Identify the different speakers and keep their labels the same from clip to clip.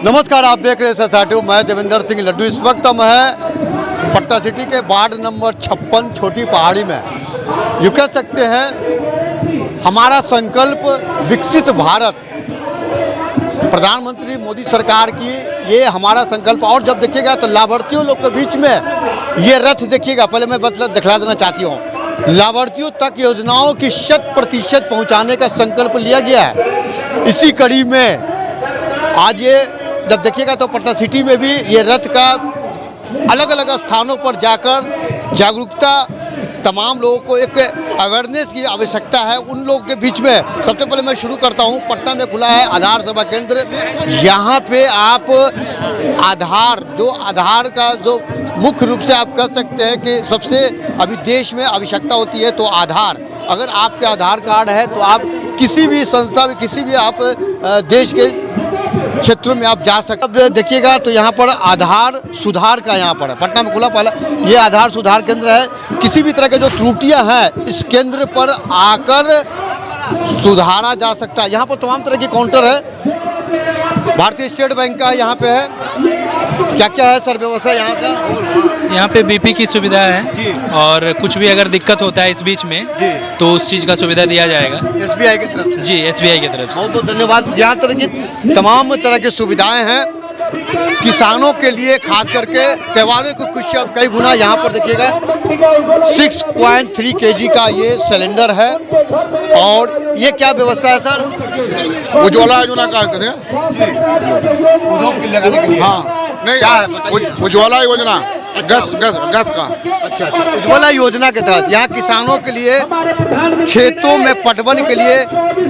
Speaker 1: नमस्कार, आप देख रहे हैं SRTV। मैं देवेंद्र सिंह लड्डू। इस वक्त हम हैं पटना सिटी के वार्ड नंबर 56 छोटी पहाड़ी में। यूँ कह सकते हैं हमारा संकल्प विकसित भारत, प्रधानमंत्री मोदी सरकार की ये हमारा संकल्प। और जब देखिएगा तो लाभार्थियों लोग के बीच में ये रथ देखिएगा। पहले मैं मतलब दिखला देना चाहती हूँ, लाभार्थियों तक योजनाओं की 100% पहुँचाने का संकल्प लिया गया है। इसी कड़ी में आज ये जब देखिएगा तो पटना सिटी में भी ये रथ का अलग अलग स्थानों पर जाकर जागरूकता, तमाम लोगों को एक अवेयरनेस की आवश्यकता है उन लोगों के बीच में। सबसे पहले मैं शुरू करता हूं, पटना में खुला है आधार सेवा केंद्र। यहां पे आप आधार का जो मुख्य रूप से आप कह सकते हैं कि सबसे अभी देश में आवश्यकता होती है, तो आधार, अगर आपके आधार कार्ड है तो आप किसी भी संस्था में, किसी भी आप देश के क्षेत्रों में आप जा सकते। अब देखिएगा तो यहाँ पर आधार सुधार का यहाँ पर है, पटना में खुला पहला ये आधार सुधार केंद्र है। किसी भी तरह के जो त्रुटियां हैं इस केंद्र पर आकर सुधारा जा सकता है। यहाँ पर तमाम तरह के काउंटर है। भारतीय स्टेट बैंक का यहाँ पे है। क्या क्या है सर व्यवस्था यहाँ का?
Speaker 2: यहाँ पे बीपी की सुविधा है और कुछ भी अगर दिक्कत होता है इस बीच में तो उस चीज़ का सुविधा दिया जाएगा
Speaker 1: SBI की तरफ से।
Speaker 2: जी, SBI की तरफ से।
Speaker 1: बहुत बहुत धन्यवाद। यहाँ तरह की तमाम तरह की सुविधाएं हैं किसानों के लिए, खास करके त्योहारों को कुछ कई गुना। यहाँ पर देखिएगा 6.3 kg का ये सिलेंडर है। और ये क्या व्यवस्था है सर?
Speaker 3: उज्ज्वला योजना का करें। हाँ, नहीं, उज्ज्वला योजना गैस का।
Speaker 1: अच्छा, उज्ज्वला योजना के तहत यहाँ किसानों के लिए खेतों में पटवन के लिए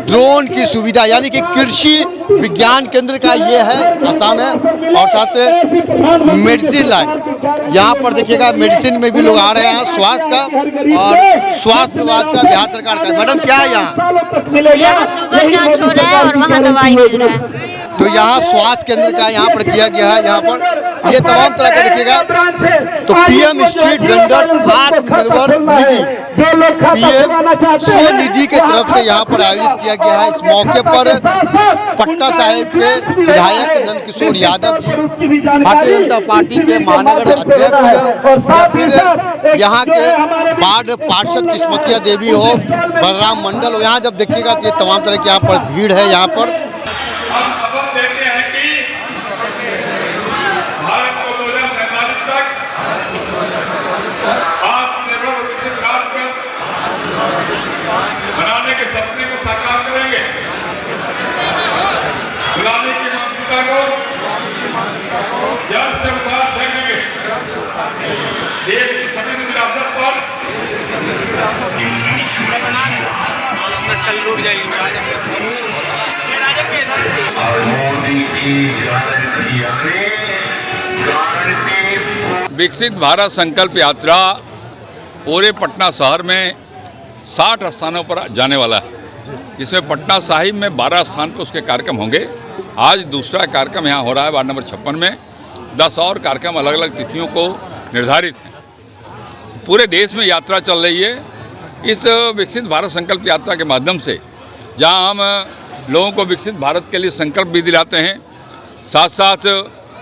Speaker 1: ड्रोन की सुविधा, यानी कि कृषि विज्ञान केंद्र का ये है स्थान है। और साथ मेडिसिन लाइन, यहाँ पर देखिएगा मेडिसिन में भी लोग आ रहे हैं, स्वास्थ्य का और स्वास्थ्य विभाग का, बिहार सरकार का। मैडम क्या है यहाँ?
Speaker 4: शुगर जांच हो रहा है और वहाँ दवाई मिल रहा है।
Speaker 1: तो यहाँ स्वास्थ्य केंद्र का यहाँ पर किया गया है। यहाँ पर ये तमाम तरह का देखिएगा तो PM street vendors Atmanirbhar Nidhi, PM Svanidhi के तरफ से यहाँ पर आयोजित किया गया है। इस मौके पर पटना साहिब के विधायक नंद किशोर यादव जी, भारतीय जनता पार्टी के महानगर अध्यक्ष, फिर यहाँ के वार्ड पार्षद किस्मतिया देवी हो, बलराम मंडल हो, यहाँ जब देखिएगा तो ये तमाम तरह की यहाँ पर भीड़ है। यहाँ पर
Speaker 5: हम शपथ लेते हैं कि भारत को 2047 तक आत्मनिर्भर विकसित राष्ट्र बनाने के सपने को साकार करेंगे। गुलामी की मानसिकता को जड़ से उखाड़ फेंकेंगे। देश की समृद्ध विरासत पर कल लूट जाएगी।
Speaker 6: विकसित भारत संकल्प यात्रा पूरे पटना शहर में 60 स्थानों पर जाने वाला है, जिसमें पटना साहिब में 12 स्थान पर उसके कार्यक्रम होंगे। आज दूसरा कार्यक्रम यहाँ हो रहा है वार्ड नंबर 56 में। 10 और कार्यक्रम अलग अलग तिथियों को निर्धारित हैं। पूरे देश में यात्रा चल रही है। इस विकसित भारत संकल्प यात्रा के माध्यम से जहाँ हम लोगों को विकसित भारत के लिए संकल्प भी दिलाते हैं, साथ साथ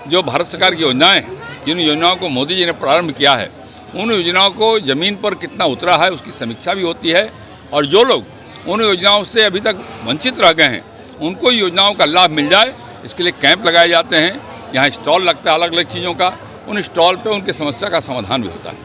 Speaker 6: जो भारत सरकार की योजनाएं, जिन योजनाओं को मोदी जी ने प्रारंभ किया है, उन योजनाओं को ज़मीन पर कितना उतरा है उसकी समीक्षा भी होती है। और जो लोग उन योजनाओं से अभी तक वंचित रह गए हैं उनको योजनाओं का लाभ मिल जाए, इसके लिए कैंप लगाए जाते हैं। यहाँ स्टॉल लगता है अलग अलग चीज़ों का, उन स्टॉल पर उनकी समस्या का समाधान भी होता है।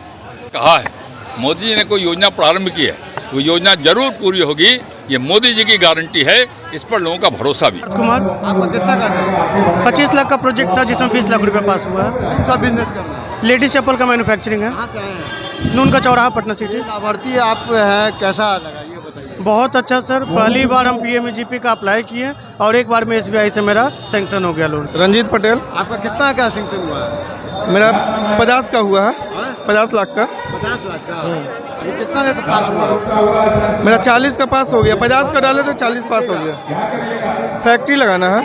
Speaker 6: कहा है मोदी जी ने कोई योजना प्रारंभ की है, वो योजना जरूर पूरी होगी, ये मोदी जी की गारंटी है। इस पर लोगों का भरोसा भी।
Speaker 7: कुमार,
Speaker 1: आपका कितना का है?
Speaker 7: 25 लाख का प्रोजेक्ट था जिसमें 20 लाख रुपए पास हुआ है।
Speaker 1: कौन सा बिजनेस करना है?
Speaker 7: लेडीज चप्पल का मैन्युफैक्चरिंग है।
Speaker 1: कहाँ से आए हैं?
Speaker 7: नून का चौराहा, पटना सिटी।
Speaker 1: लाभार्थी आप हैं, कैसा लगा ये बताइए।
Speaker 7: बहुत अच्छा सर, पहली बार हम PMGP का अप्लाई किए और एक बार में SBI से मेरा सैंक्शन हो गया लोन।
Speaker 8: रंजीत पटेल।
Speaker 1: आपका कितना का सैंक्शन हुआ है?
Speaker 8: मेरा 50 का हुआ है। 50 लाख का।
Speaker 1: 50 लाख का। अभी कितना में पास हुआ?
Speaker 8: मेरा 40 का पास हो गया। 50 का डाले तो 40 पास हो गया। फैक्ट्री लगाना है।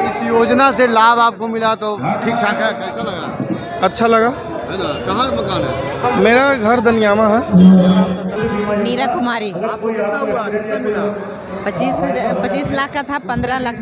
Speaker 1: इस योजना से लाभ आपको मिला तो ठीक ठाक है, कैसा लगा?
Speaker 8: अच्छा लगा
Speaker 1: है ना। कहाँ मकान है?
Speaker 8: मेरा घर दनियामा है।
Speaker 4: नीरा कुमारी।
Speaker 1: आपको कितना हुआ? कितना मिला?
Speaker 4: 25 लाख का था, 15 लाख।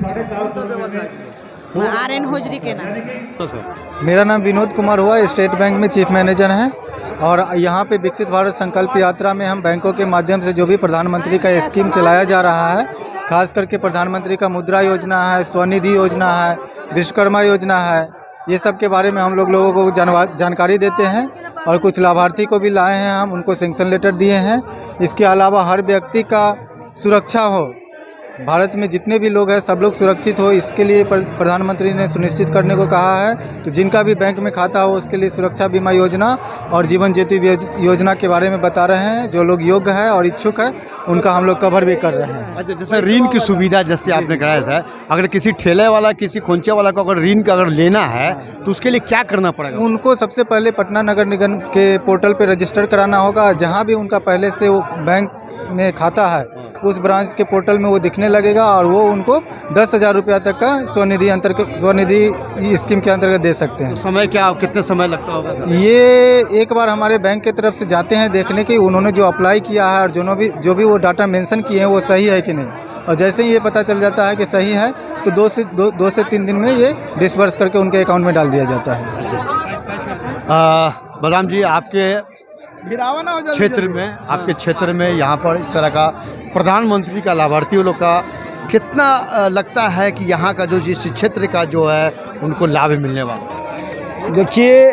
Speaker 4: RN होजरी के नाम।
Speaker 9: मेरा नाम विनोद कुमार हुआ, स्टेट बैंक में चीफ मैनेजर हैं। और यहाँ पे विकसित भारत संकल्प यात्रा में हम बैंकों के माध्यम से जो भी प्रधानमंत्री का स्कीम चलाया जा रहा है, खास करके प्रधानमंत्री का मुद्रा योजना है, स्वनिधि योजना है, विश्वकर्मा योजना है, ये सब के बारे में हम लोगों को जानकारी देते हैं। और कुछ लाभार्थी को भी लाए हैं, हम उनको सैंक्शन लेटर दिए हैं। इसके अलावा हर व्यक्ति का सुरक्षा हो, भारत में जितने भी लोग हैं सब लोग सुरक्षित हो, इसके लिए प्रधानमंत्री ने सुनिश्चित करने को कहा है। तो जिनका भी बैंक में खाता हो उसके लिए सुरक्षा बीमा योजना और जीवन ज्योति योजना के बारे में बता रहे हैं। जो लोग योग्य है और इच्छुक है उनका हम लोग कवर भी कर रहे हैं।
Speaker 1: अच्छा, जैसे ऋण की सुविधा जैसे आपने कराया था, अगर किसी ठेले वाला किसी खोंचे वाला को अगर ऋण का अगर लेना है तो उसके लिए क्या करना पड़ेगा?
Speaker 9: उनको सबसे पहले पटना नगर निगम के पोर्टल पर रजिस्टर कराना होगा। जहाँ भी उनका पहले से वो बैंक में खाता है उस ब्रांच के पोर्टल में वो दिखने लगेगा और वो उनको 10,000 रुपया तक का स्वनिधि स्कीम के अंतर्गत दे सकते हैं।
Speaker 1: तो समय क्या, कितने समय लगता होगा सर?
Speaker 9: ये एक बार हमारे बैंक की तरफ से जाते हैं देखने की उन्होंने जो अप्लाई किया है और जो भी वो डाटा मेंशन किए हैं वो सही है कि नहीं, और जैसे ही ये पता चल जाता है कि सही है तो 2 से 3 दिन में ये डिसबर्स करके उनके अकाउंट में डाल दिया जाता है।
Speaker 1: बलराम जी, आपके क्षेत्र में यहाँ पर इस तरह का प्रधानमंत्री का लाभार्थियों लोग का कितना लगता है कि यहाँ का जो इस क्षेत्र का जो है उनको लाभ मिलने वाला?
Speaker 10: देखिए,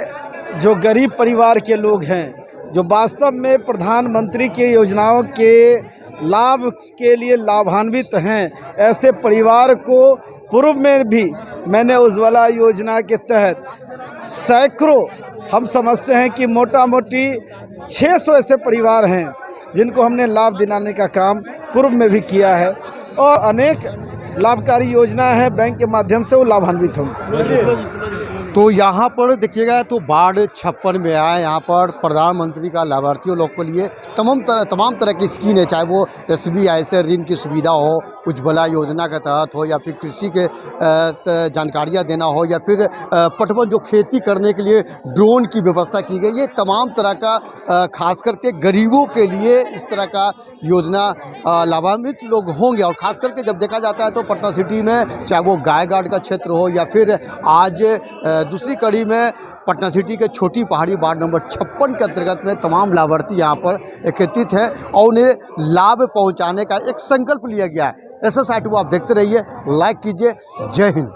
Speaker 10: जो गरीब परिवार के लोग हैं, जो वास्तव में प्रधानमंत्री के योजनाओं के लाभ के लिए लाभान्वित हैं, ऐसे परिवार को पूर्व में भी मैंने उज्ज्वला योजना के तहत सैकड़ों, हम समझते हैं कि मोटा मोटी 600 ऐसे परिवार हैं जिनको हमने लाभ दिलाने का काम पूर्व में भी किया है और अनेक लाभकारी योजना है बैंक के माध्यम से वो लाभान्वित होंगे।
Speaker 1: तो यहाँ पर देखिएगा तो वार्ड 56 में आए, यहाँ पर प्रधानमंत्री का लाभार्थियों लोग के लिए तमाम तरह की स्कीम है, चाहे वो SBI से ऋण की सुविधा हो, उज्ज्वला योजना के तहत हो, या फिर कृषि के जानकारियाँ देना हो, या फिर पटवन जो खेती करने के लिए ड्रोन की व्यवस्था की गई। ये तमाम तरह का खास करके गरीबों के लिए इस तरह का योजना लाभान्वित लोग होंगे। और ख़ास करके जब देखा जाता है तो पटना सिटी में चाहे वो गायघाट का क्षेत्र हो या फिर आज दूसरी कड़ी में पटना सिटी के छोटी पहाड़ी वार्ड नंबर 56 के अंतर्गत में तमाम लाभार्थी यहाँ पर एकत्रित हैं और उन्हें लाभ पहुँचाने का एक संकल्प लिया गया है। ऐसा साइट वो आप देखते रहिए, लाइक कीजिए। जय हिंद।